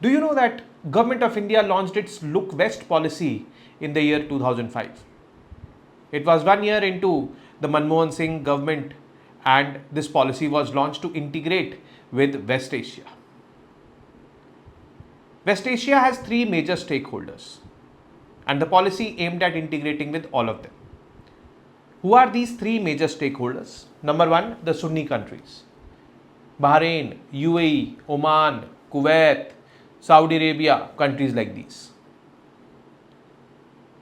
Do you know that Government of India launched its Look West policy in the year 2005? It was 1 year into the Manmohan Singh government and this policy was launched to integrate with West Asia. West Asia has three major stakeholders and the policy aimed at integrating with all of them. Who are these three major stakeholders? Number one, the Sunni countries. Bahrain, UAE, Oman, Kuwait, Saudi Arabia, countries like these.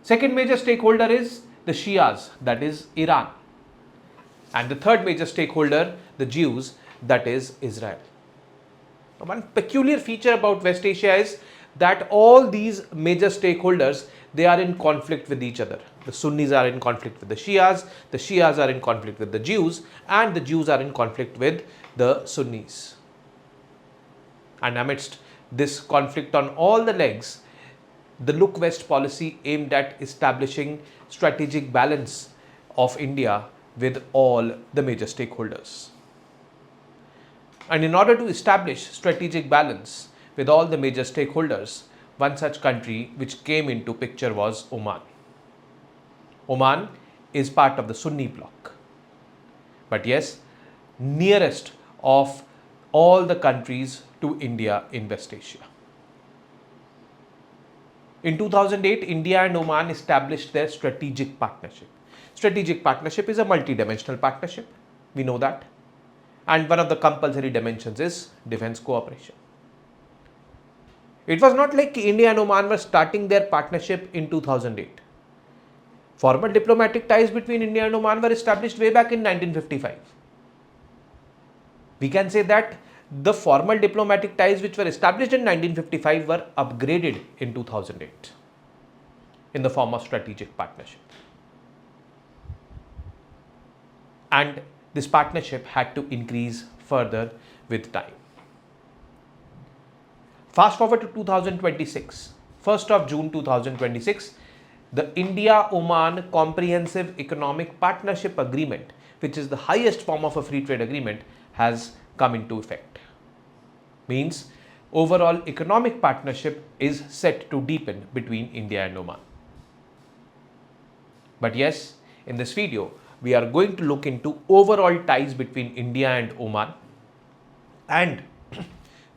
Second major stakeholder is the Shias, that is Iran. And the third major stakeholder, the Jews, that is Israel. One peculiar feature about West Asia is that all these major stakeholders, they are in conflict with each other. The Sunnis are in conflict with the Shias are in conflict with the Jews, and the Jews are in conflict with the Sunnis. And amidst this conflict on all the legs, the Look West policy aimed at establishing strategic balance of India with all the major stakeholders. And in order to establish strategic balance with all the major stakeholders, one such country which came into picture was Oman. Oman is part of the Sunni bloc, but yes, nearest of all the countries to India in West Asia. In 2008, India and Oman established their strategic partnership. Strategic partnership is a multi-dimensional partnership, we know that. And one of the compulsory dimensions is defense cooperation. It was not like India and Oman were starting their partnership in 2008. Formal diplomatic ties between India and Oman were established way back in 1955. We can say that the formal diplomatic ties which were established in 1955 were upgraded in 2008 in the form of strategic partnership. And this partnership had to increase further with time. Fast forward to 2026, 1st of June 2026, the India-Oman Comprehensive Economic Partnership Agreement, which is the highest form of a free trade agreement, has come into effect. Means overall economic partnership is set to deepen between India and Oman. But yes, in this video, we are going to look into overall ties between India and Oman, and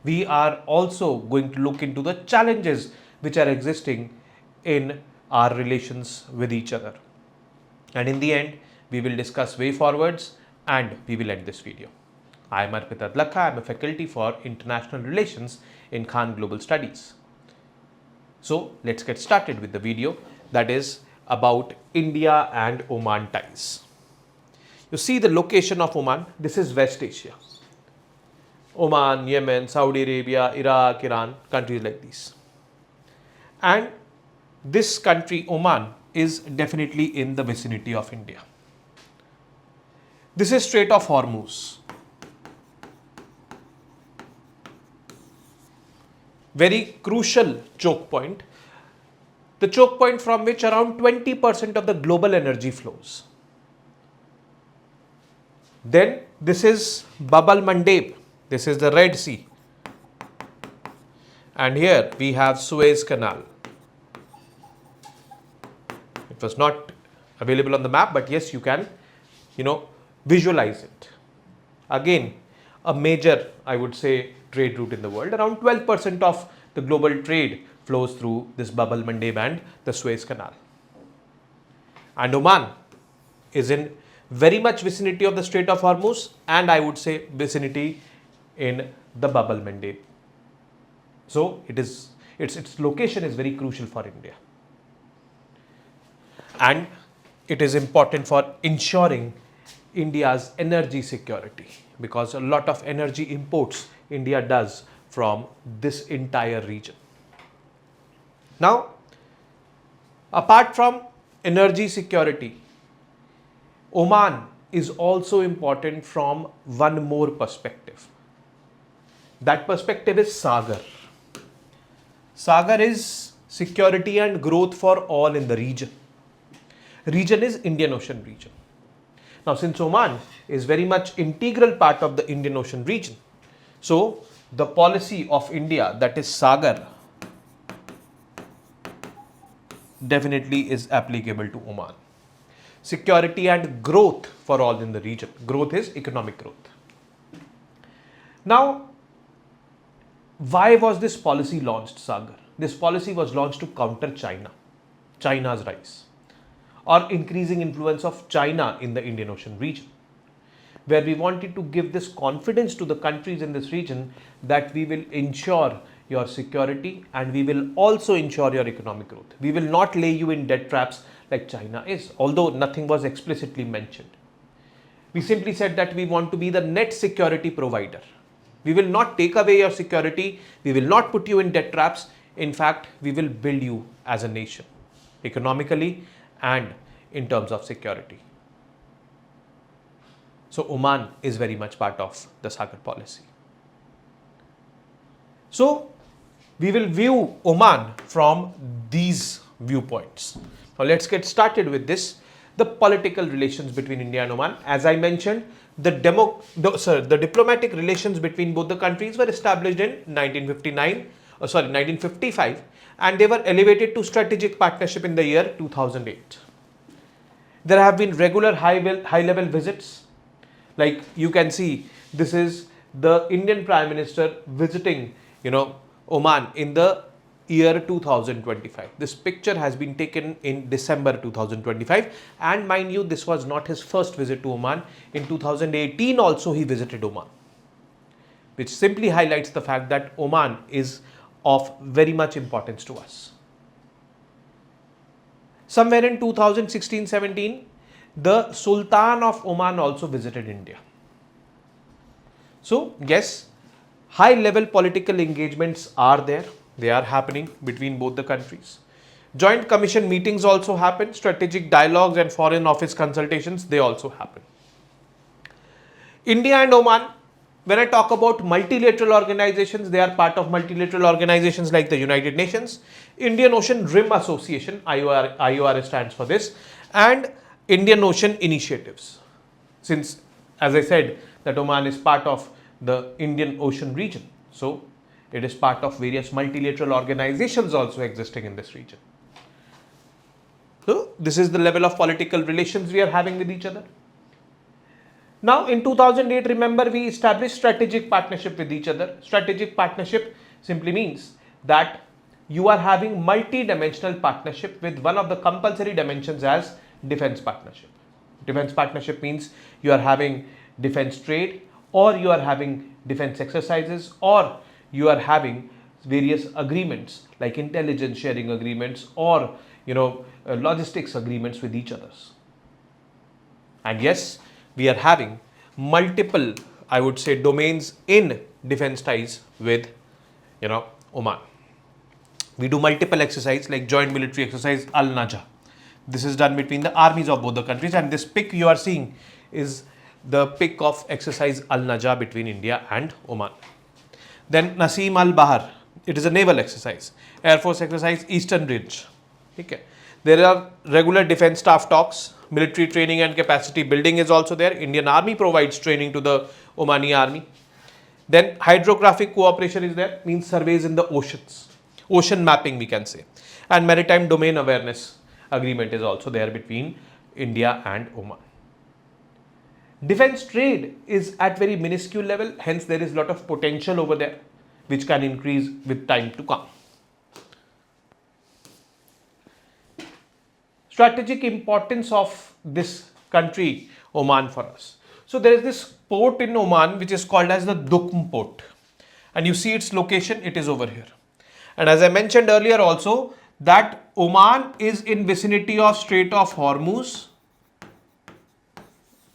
we are also going to look into the challenges which are existing in our relations with each other. And in the end, we will discuss way forwards and we will end this video. I am Arpit. I am a faculty for International Relations in Khan Global Studies. So let's get started with the video that is about India and Oman ties. You see the location of Oman. This is West Asia. Oman, Yemen, Saudi Arabia, Iraq, Iran, countries like these. And this country, Oman, is definitely in the vicinity of India. This is Strait of Hormuz. Very crucial choke point. The choke point from which around 20% of the global energy flows. Then this is Bab al-Mandeb. This is the Red Sea. And here we have Suez Canal. It was not available on the map, but yes, you can, visualize it. Again, a major, I would say, trade route in the world. Around 12% of the global trade flows through this Bab al-Mandeb and the Suez Canal. And Oman is in very much vicinity of the Strait of Hormuz, and I would say vicinity in the Bab al-Mandeb. So its location is very crucial for India. And it is important for ensuring India's energy security, because a lot of energy imports India does from this entire region. Now, apart from energy security, Oman is also important from one more perspective. That perspective is SAGAR. SAGAR is security and growth for all in the region. Region is Indian Ocean region. Now, since Oman is very much integral part of the Indian Ocean region, so the policy of India, that is SAGAR, definitely is applicable to Oman. Security and growth for all in the region. Growth is economic growth. Now, why was this policy launched, SAGAR? This policy was launched to counter China's rise, or increasing influence of China in the Indian Ocean region, where we wanted to give this confidence to the countries in this region that we will ensure your security and we will also ensure your economic growth. We will not lay you in debt traps like China is, although nothing was explicitly mentioned. We simply said that we want to be the net security provider. We will not take away your security. We will not put you in debt traps. In fact, we will build you as a nation, economically and in terms of security. So Oman is very much part of the SAGAR policy. So we will view Oman from these viewpoints. Now let's get started with this. The political relations between India and Oman. As I mentioned, the diplomatic relations between both the countries were established in 1955, and they were elevated to strategic partnership in the year 2008. There have been regular high-level visits. Like you can see, this is the Indian Prime Minister visiting, Oman in the year 2025. This picture has been taken in December 2025, and mind you, this was not his first visit to Oman. In 2018 also he visited Oman, which simply highlights the fact that Oman is of very much importance to us. Somewhere in 2016-17, the Sultan of Oman also visited India. So yes, high-level political engagements are there. They are happening between both the countries. Joint commission meetings also happen. Strategic dialogues and foreign office consultations, they also happen. India and Oman, when I talk about multilateral organizations, they are part of multilateral organizations like the United Nations, Indian Ocean Rim Association, IORA stands for this, and Indian Ocean Initiatives. Since, as I said, that Oman is part of the Indian Ocean region, so it is part of various multilateral organizations also existing in this region. So this is the level of political relations we are having with each other. Now in 2008, remember, we established strategic partnership with each other. Strategic partnership simply means that you are having multi-dimensional partnership with one of the compulsory dimensions as defense partnership. Defense partnership means you are having defense trade, or you are having defense exercises, or you are having various agreements like intelligence sharing agreements, or logistics agreements with each others. And yes, we are having multiple, I would say, domains in defense ties with Oman. We do multiple exercises like joint military exercise Al-Naja. This is done between the armies of both the countries, and this pic you are seeing is the pic of exercise Al-Naja between India and Oman. Then Nasim Al-Bahar, it is a naval exercise. Air Force exercise Eastern Ridge. Okay. There are regular defense staff talks. Military training and capacity building is also there. Indian Army provides training to the Omani Army. Then hydrographic cooperation is there, means surveys in the oceans. Ocean mapping, we can say. And maritime domain awareness agreement is also there between India and Oman. Defense trade is at very minuscule level, hence there is a lot of potential over there which can increase with time to come. Strategic importance of this country, Oman, for us. So there is this port in Oman which is called as the Dukm port, and you see its location, it is over here. And as I mentioned earlier also, that Oman is in vicinity of Strait of Hormuz,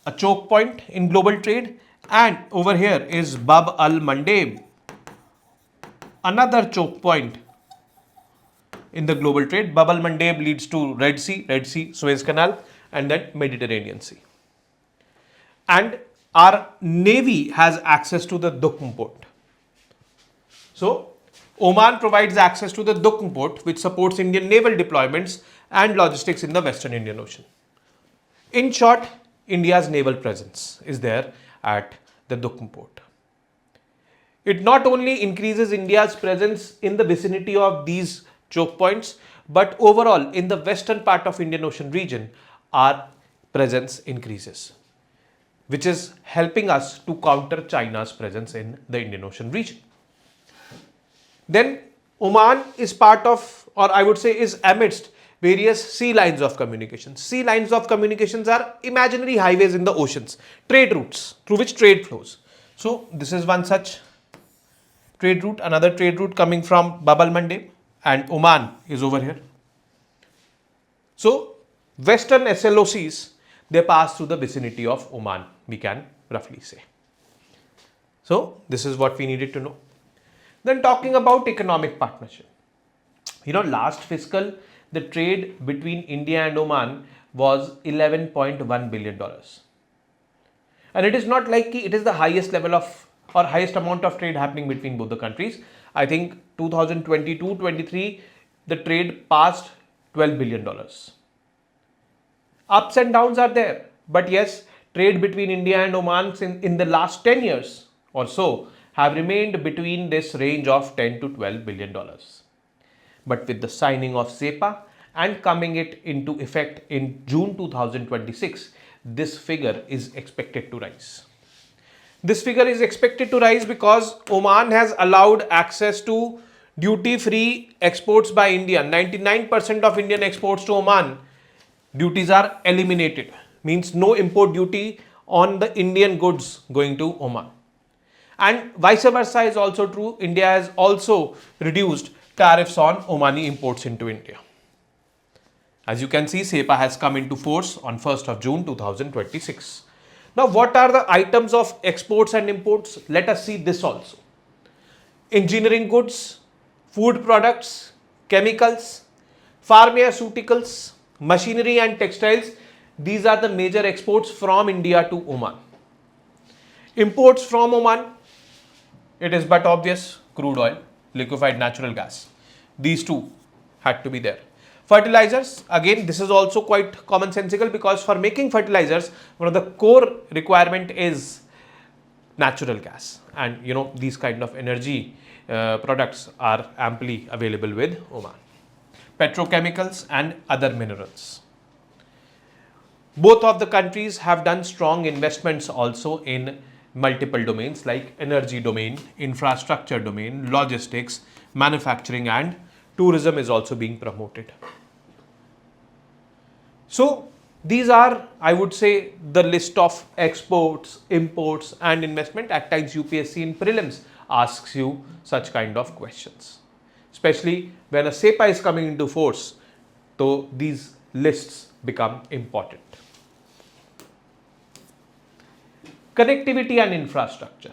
a choke point in global trade, and over here is Bab al-Mandeb, another choke point in the global trade. Bab al-Mandeb leads to Red Sea, Suez Canal, and then Mediterranean Sea. And our Navy has access to the Dukm port. So Oman provides access to the Dukm port, which supports Indian naval deployments and logistics in the Western Indian Ocean. In short, India's naval presence is there at the Dukm port. It not only increases India's presence in the vicinity of these choke points, but overall in the western part of Indian Ocean region, our presence increases, which is helping us to counter China's presence in the Indian Ocean region. Then Oman is part of, or I would say is amidst various sea lines of communication. Sea lines of communications are imaginary highways in the oceans, trade routes through which trade flows. So this is one such trade route, another trade route coming from Bab el Mandeb, and Oman is over here. So western SLOCs, they pass through the vicinity of Oman, we can roughly say. So this is what we needed to know. Then talking about economic partnership. Last fiscal, the trade between India and Oman was $11.1 billion. And it is not like it is the highest level of or highest amount of trade happening between both the countries. I think 2022-23, the trade passed $12 billion. Ups and downs are there. But yes, trade between India and Oman in the last 10 years or so have remained between this range of $10 to $12 billion. But with the signing of SEPA and coming it into effect in June 2026, this figure is expected to rise. This figure is expected to rise because Oman has allowed access to duty-free exports by India. 99% of Indian exports to Oman, duties are eliminated. Means no import duty on the Indian goods going to Oman. And vice versa is also true. India has also reduced tariffs on Omani imports into India. As you can see, SEPA has come into force on 1st of June 2026. Now, what are the items of exports and imports? Let us see this also. Engineering goods, food products, chemicals, pharmaceuticals, machinery and textiles. These are the major exports from India to Oman. Imports from Oman, it is but obvious, crude oil, liquefied natural gas. These two had to be there. Fertilizers, again, this is also quite commonsensical because for making fertilizers, one of the core requirement is natural gas. And these kind of energy products are amply available with Oman. Petrochemicals and other minerals. Both of the countries have done strong investments also in multiple domains like energy domain, infrastructure domain, logistics, manufacturing, and tourism is also being promoted. So these are, I would say, the list of exports, imports and investment. At times UPSC in prelims asks you such kind of questions, especially when a SEPA is coming into force. So these lists become important. Connectivity and infrastructure.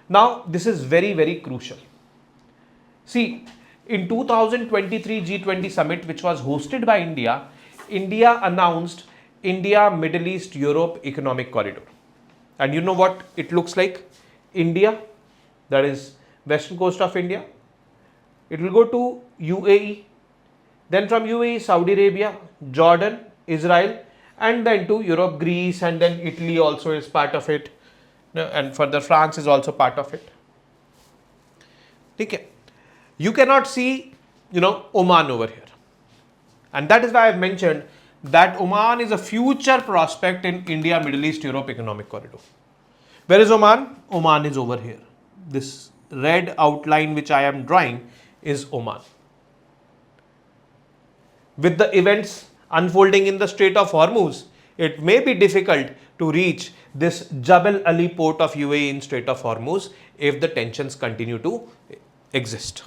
Now this is very, very crucial. See, in 2023 G20 summit, which was hosted by India, India announced India, Middle East, Europe Economic Corridor. And you know what it looks like? India, that is western coast of India. It will go to UAE, then from UAE, Saudi Arabia, Jordan, Israel, and then to Europe, Greece, and then Italy also is part of it. And further France is also part of it. Okay. You cannot see, Oman over here. And that is why I have mentioned that Oman is a future prospect in India, Middle East, Europe Economic Corridor. Where is Oman? Oman is over here. This red outline which I am drawing is Oman. With the events unfolding in the Strait of Hormuz, it may be difficult to reach this Jebel Ali port of UAE in Strait of Hormuz if the tensions continue to exist.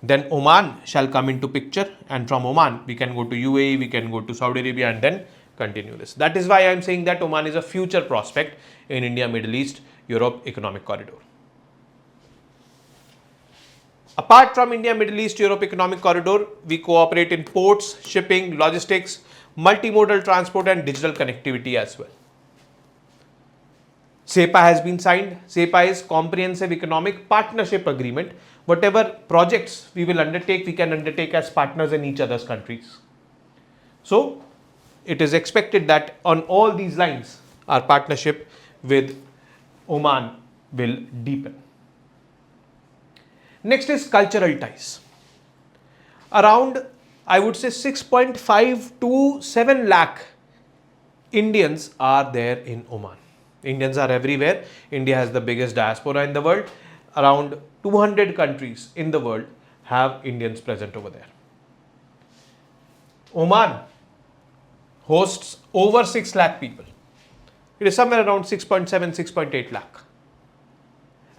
Then Oman shall come into picture, and from Oman we can go to UAE, we can go to Saudi Arabia, and then continue this. That is why I am saying that Oman is a future prospect in India, Middle East, Europe Economic Corridor. Apart from India, Middle East, Europe Economic Corridor, we cooperate in ports, shipping, logistics, multimodal transport and digital connectivity as well. SEPA has been signed. SEPA is Comprehensive Economic Partnership Agreement. Whatever projects we will undertake, we can undertake as partners in each other's countries. So, it is expected that on all these lines, our partnership with Oman will deepen. Next is cultural ties. Around, I would say 6.5 to 7 lakh Indians are there in Oman. Indians are everywhere. India has the biggest diaspora in the world. Around 200 countries in the world have Indians present over there. Oman hosts over 6 lakh people. It is somewhere around 6.7, 6.8 lakh.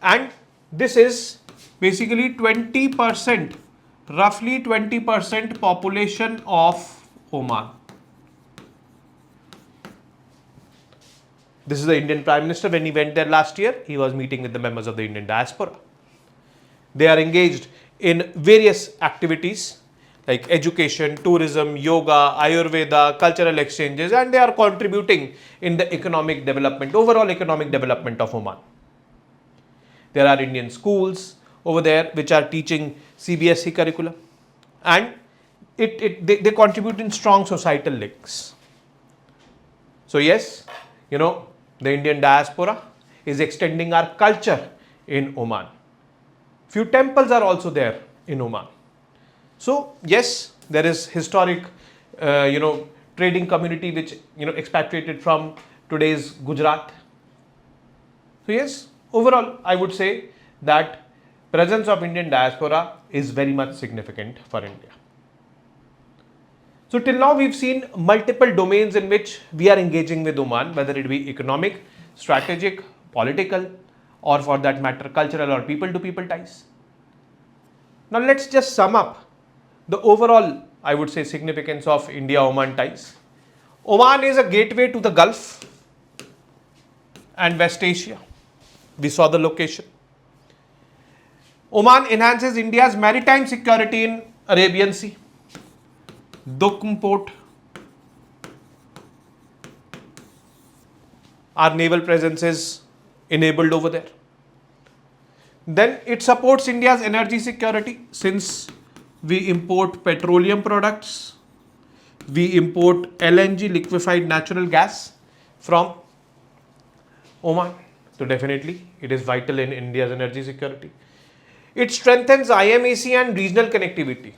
And this is basically 20%, roughly 20% population of Oman. This is the Indian Prime Minister. When he went there last year, he was meeting with the members of the Indian diaspora. They are engaged in various activities like education, tourism, yoga, Ayurveda, cultural exchanges, and they are contributing in the economic development, overall economic development of Oman. There are Indian schools over there which are teaching CBSE curriculum, and they contribute in strong societal links. So yes, the Indian diaspora is extending our culture in Oman. Few temples are also there in Oman. So yes, there is historic, trading community which, expatriated from today's Gujarat. So yes, overall, I would say that presence of Indian diaspora is very much significant for India. So till now we've seen multiple domains in which we are engaging with Oman, whether it be economic, strategic, political, or for that matter cultural or people to people ties. Now let's just sum up the overall, I would say, significance of India-Oman ties. Oman is a gateway to the Gulf and West Asia. We saw the location. Oman enhances India's maritime security in Arabian Sea. Duqm port, our naval presence is enabled over there. Then it supports India's energy security since we import petroleum products, we import LNG, liquefied natural gas from Oman. So definitely it is vital in India's energy security. It strengthens IMEC and regional connectivity.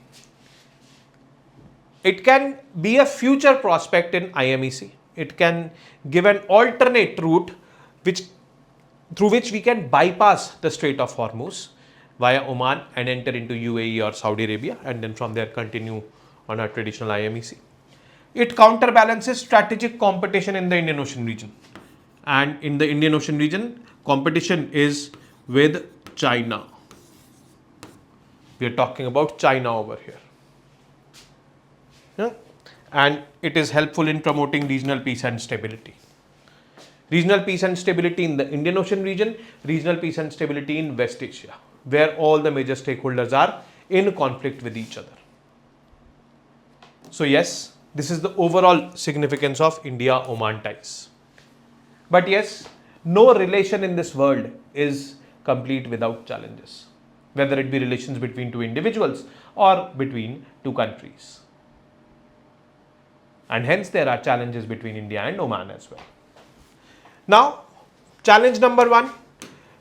It can be a future prospect in IMEC. It can give an alternate route through which we can bypass the Strait of Hormuz via Oman and enter into UAE or Saudi Arabia, and then from there continue on our traditional IMEC. It counterbalances strategic competition in the Indian Ocean region. And in the Indian Ocean region, competition is with China. We are talking about China over here. And it is helpful in promoting regional peace and stability. Regional peace and stability in the Indian Ocean region, regional peace and stability in West Asia, where all the major stakeholders are in conflict with each other. So yes, this is the overall significance of India-Oman ties. But yes, no relation in this world is complete without challenges, whether it be relations between two individuals or between two countries. And hence there are challenges between India and Oman as well. Now, challenge number 1,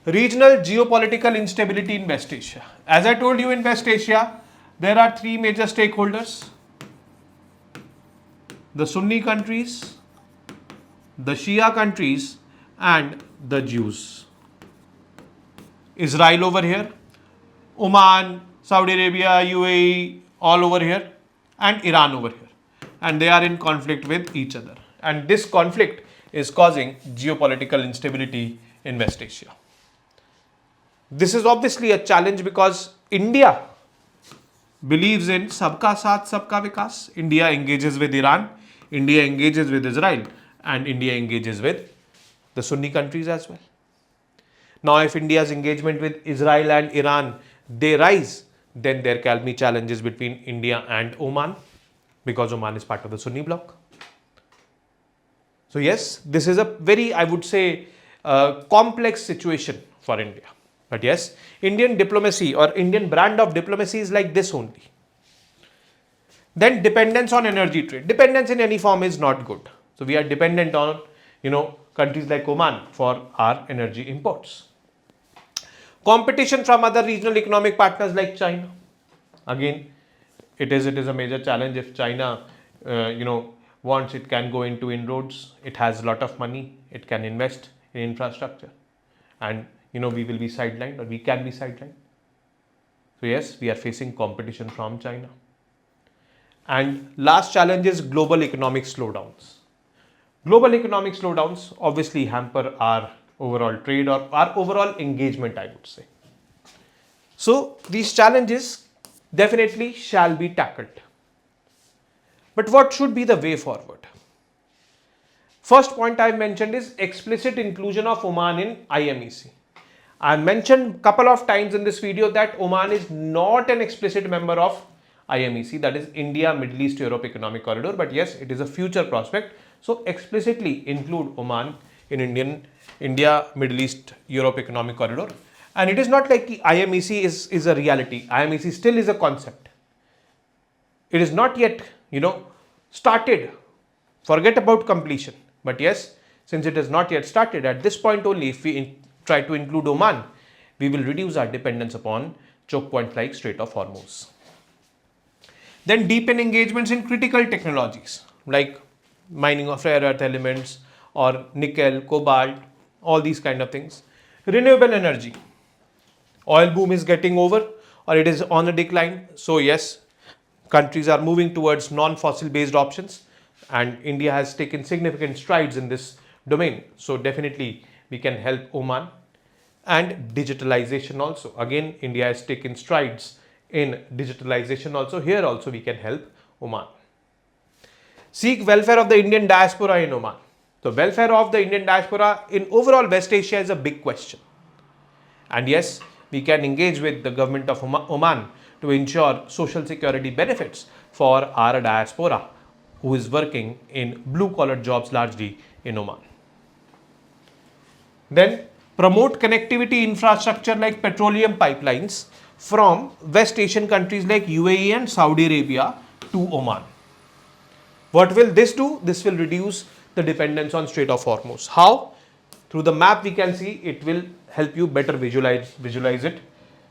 regional geopolitical instability in West Asia. As I told you, in West Asia, there are 3 major stakeholders: the Sunni countries, the Shia countries, and the Jews. Israel over here, Oman, Saudi Arabia, UAE, all over here, and Iran over here. And they are in conflict with each other. And this conflict is causing geopolitical instability in West Asia. This is obviously a challenge because India believes in Sabka Saath, Sabka Vikas. India engages with Iran, India engages with Israel, and India engages with the Sunni countries as well. Now, if India's engagement with Israel and Iran, they rise, then there can be challenges between India and Oman, because Oman is part of the Sunni bloc. So yes, this is a very, I would say, complex situation for India. But yes, Indian diplomacy or Indian brand of diplomacy is like this only. Then dependence on energy trade. Dependence in any form is not good. So we are dependent on, countries like Oman for our energy imports. Competition from other regional economic partners like China. Again, it is a major challenge. If China, wants, it can go into inroads. It has a lot of money. It can invest in infrastructure, and we will be sidelined, or we can be sidelined. So yes, we are facing competition from China. And last challenge is global economic slowdowns. Global economic slowdowns obviously hamper our overall trade or our overall engagement, I would say. So these challenges definitely shall be tackled. But what should be the way forward? First point I mentioned is explicit inclusion of Oman in IMEC. I mentioned a couple of times in this video that Oman is not an explicit member of IMEC, that is India, Middle East, Europe Economic Corridor, but yes, it is a future prospect. So explicitly include Oman in India, Middle East, Europe Economic Corridor. And it is not like the IMEC is a reality. IMEC still is a concept. It is not yet, started. Forget about completion. But yes, since it has not yet started, at this point only, if we try to include Oman, we will reduce our dependence upon choke points like Strait of Hormuz. Then deepen engagements in critical technologies like mining of rare earth elements or nickel, cobalt, all these kind of things. Renewable energy. Oil boom is getting over, or it is on a decline. So yes, countries are moving towards non-fossil based options, and India has taken significant strides in this domain. So definitely we can help Oman. And digitalization also. Again, India has taken strides in digitalization also. Here also we can help Oman. Seek welfare of the Indian diaspora in Oman. So welfare of the Indian diaspora in overall West Asia is a big question. And yes, we can engage with the government of Oman to ensure social security benefits for our diaspora who is working in blue collar jobs largely in Oman. Then promote connectivity infrastructure like petroleum pipelines from West Asian countries like UAE and Saudi Arabia to Oman. What will this do? This will reduce the dependence on Strait of Hormuz. How? Through the map we can see, it will help you better visualize it.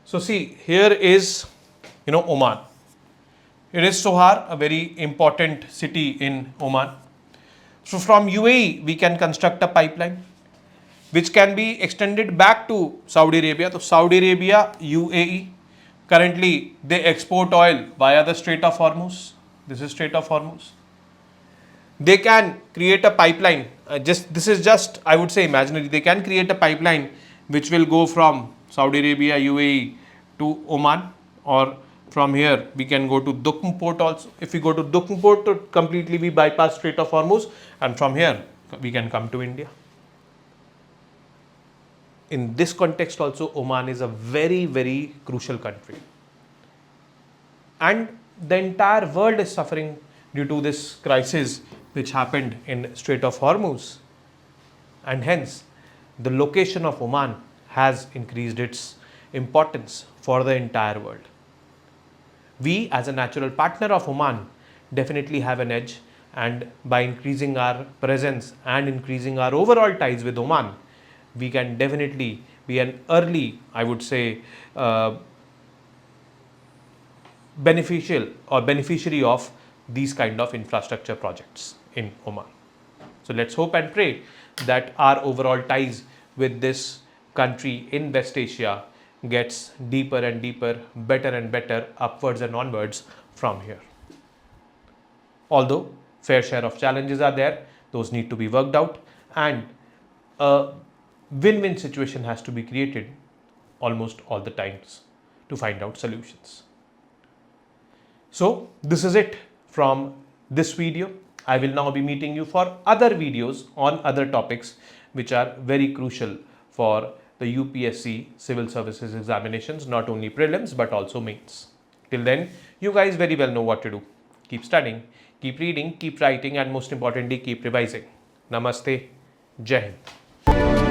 So see, here is Oman. It is Sohar, a very important city in Oman. So from UAE we can construct a pipeline which can be extended back to Saudi Arabia. So Saudi Arabia, UAE, currently they export oil via the Strait of Hormuz. This is Strait of Hormuz. They can create a pipeline. This is just, I would say, imaginary. They can create a pipeline which will go from Saudi Arabia, UAE to Oman, or from here we can go to Duqm port also. If we go to Duqm port, completely we bypass Strait of Hormuz, and from here we can come to India. In this context also, Oman is a very, very crucial country. And the entire world is suffering due to this crisis which happened in Strait of Hormuz. And hence, the location of Oman has increased its importance for the entire world. We, as a natural partner of Oman, definitely have an edge, and by increasing our presence and increasing our overall ties with Oman, we can definitely be an early, I would say, beneficiary of these kind of infrastructure projects in Oman. So let's hope and pray that our overall ties with this country in West Asia gets deeper and deeper, better and better, upwards and onwards from here. Although fair share of challenges are there, those need to be worked out, and a win-win situation has to be created almost all the times to find out solutions. So this is it from this video. I will now be meeting you for other videos on other topics which are very crucial for the UPSC civil services examinations, not only prelims but also mains. Till then, you guys very well know what to do. Keep studying, keep reading, keep writing, and most importantly, keep revising. Namaste. Jai Hind.